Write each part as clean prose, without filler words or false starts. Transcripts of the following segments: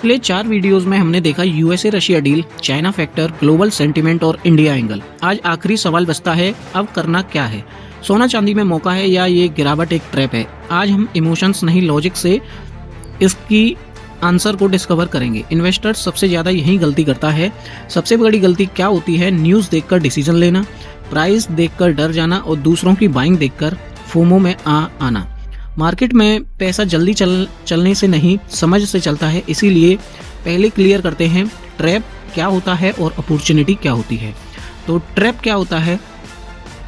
पिछले 4 वीडियोस में हमने देखा USA Russia deal, China factor, global sentiment और इंडिया एंगल। आज आखिरी सवाल बचता है, अब करना क्या है? सोना चांदी में मौका है या ये गिरावट एक ट्रैप है? आज हम इमोशंस नहीं लॉजिक से इसकी आंसर को डिस्कवर करेंगे। इन्वेस्टर्स सबसे ज़्यादा यही गलती करता है। सबसे बड़ी गलती क्या होती है? न्यूज़ देखकर डिसीजन लेना, प्राइस देखकर डर जाना और दूसरों की बाइंग देखकर फोमो में आना। मार्केट में पैसा जल्दी चलने से नहीं, समझ से चलता है। इसीलिए पहले क्लियर करते हैं ट्रैप क्या होता है और अपॉर्चुनिटी क्या होती है। तो ट्रैप क्या होता है?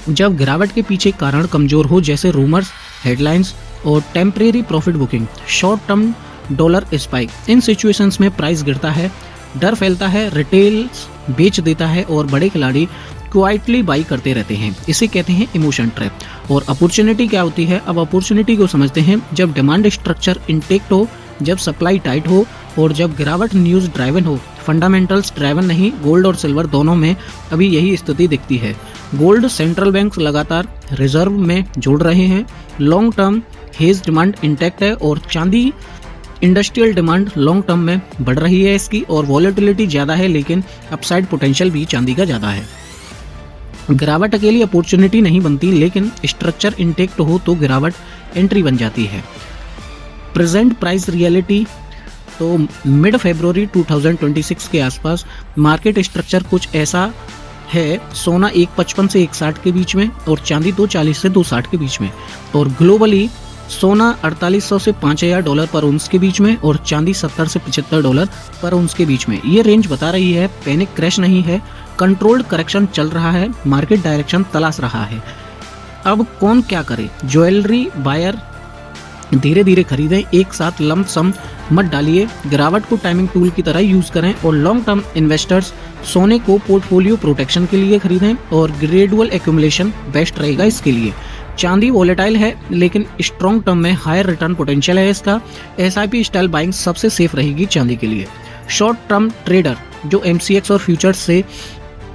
जब गिरावट के पीछे कारण कमजोर हो, जैसे रूमर्स, हेडलाइंस और temporary profit booking, short term dollar spike. इन सिचुएशंस में प्राइस गिरता है, डर फैलता है, रिटेल्स बेच देता है और बड़े खिलाड़ी क्वाइटली बाई करते रहते हैं। इसे कहते हैं इमोशन ट्रैप। और अपॉर्चुनिटी क्या होती है? अब अपॉर्चुनिटी को समझते हैं। जब डिमांड स्ट्रक्चर इंटेक्ट हो, जब सप्लाई टाइट हो और जब गिरावट न्यूज़ ड्राइवन हो, फंडामेंटल्स ड्राइवन नहीं। गोल्ड और सिल्वर दोनों में अभी यही स्थिति दिखती है। गोल्ड सेंट्रल बैंक लगातार रिजर्व में जोड़ रहे हैं, long term hedge demand intact है और चांदी इंडस्ट्रियल डिमांड लॉन्ग टर्म में बढ़ रही है इसकी, और वॉलेटिलिटी ज़्यादा है लेकिन अपसाइड पोटेंशियल भी चांदी का ज़्यादा है। गिरावट अकेली अपॉर्चुनिटी नहीं बनती, लेकिन स्ट्रक्चर इंटेक्ट हो तो गिरावट एंट्री बन जाती है। प्रेजेंट प्राइस रियलिटी, तो मिड फरवरी 2026 के आसपास मार्केट स्ट्रक्चर कुछ ऐसा है। सोना 155 से 160 के बीच में और चांदी 240 से 260 के बीच में, और ग्लोबली सोना 4800 से $5000 पर उंस के बीच में और चांदी 70 से $75 पर उंस के बीच में। ये रेंज बता रही है पैनिक क्रैश नहीं है, कंट्रोल्ड करेक्शन चल रहा है, मार्केट डायरेक्शन तलाश रहा है। अब कौन क्या करे? ज्वेलरी बायर धीरे धीरे खरीदें, एक साथ लंप सम मत डालिए। गिरावट को टाइमिंग टूल की तरह यूज करें। और लॉन्ग टर्म इन्वेस्टर्स सोने को पोर्टफोलियो प्रोटेक्शन के लिए खरीदें और ग्रेजुअल एक्यूमुलेशन बेस्ट रहेगा इसके लिए। चांदी वॉलेटाइल है लेकिन स्ट्रॉन्ग टर्म में हायर रिटर्न पोटेंशियल है इसका। एसआईपी स्टाइल बाइंग सबसे सेफ रहेगी चांदी के लिए। शॉर्ट टर्म ट्रेडर जो एमसीएक्स और फ्यूचर्स से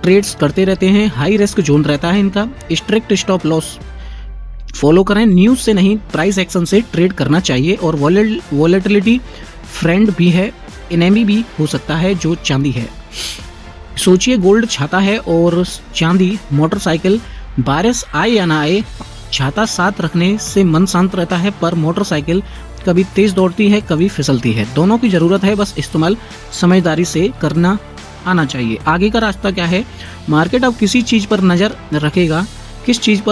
ट्रेड्स करते रहते हैं, हाई रिस्क जोन रहता है इनका। स्ट्रिक्ट स्टॉप लॉस फॉलो करें, न्यूज से नहीं प्राइस एक्शन से ट्रेड करना चाहिए। और वॉलेटिलिटी फ्रेंड भी है, एनिमी भी हो सकता है जो चांदी है। सोचिए, गोल्ड छाता है और चांदी मोटरसाइकिल। बारिश आए या ना आए, छाता साथ रखने से मन शांत रहता है, पर मोटरसाइकिल कभी तेज दौड़ती है, कभी फिसलती है। दोनों की जरूरत है, बस इस्तेमाल समझदारी से करना आना चाहिए। आगे का रास्ता क्या है? मार्केट अब किस चीज पर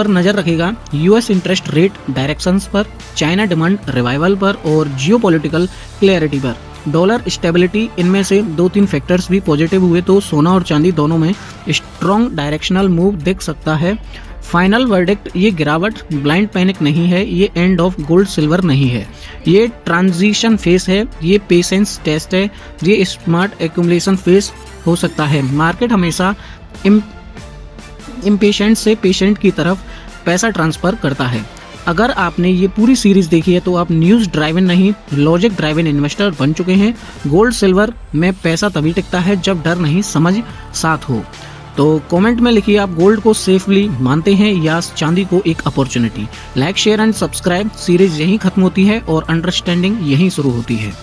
नजर रखेगा? यूएस इंटरेस्ट रेट डायरेक्शंस पर, चाइना डिमांड रिवाइवल पर और जियोपॉलिटिकल क्लैरिटी पर, डॉलर स्टेबिलिटी। इनमें से 2-3 फैक्टर्स भी पॉजिटिव हुए तो सोना और चांदी दोनों में स्ट्रॉन्ग डायरेक्शनल मूव दिख सकता है। फाइनल वर्डिक्ट, ये गिरावट ब्लाइंड पैनिक नहीं है, ये एंड ऑफ गोल्ड सिल्वर नहीं है, ये ट्रांजिशन फेस है, ये पेशेंस टेस्ट है, ये स्मार्ट एक्यूमुलेशन फेस हो सकता है। मार्केट हमेशा इम्पेशेंट से पेशेंट की तरफ पैसा ट्रांसफर करता है। अगर आपने ये पूरी सीरीज देखी है तो आप न्यूज़ ड्राइवन नहीं, लॉजिक ड्राइवन इन्वेस्टर बन चुके हैं। गोल्ड सिल्वर में पैसा तभी टिकता है जब डर नहीं, समझ साथ हो। तो कमेंट में लिखिए, आप गोल्ड को सेफली मानते हैं या चांदी को एक opportunity. Like, share and subscribe. Series यहीं खत्म होती है और अंडरस्टैंडिंग यहीं शुरू होती है।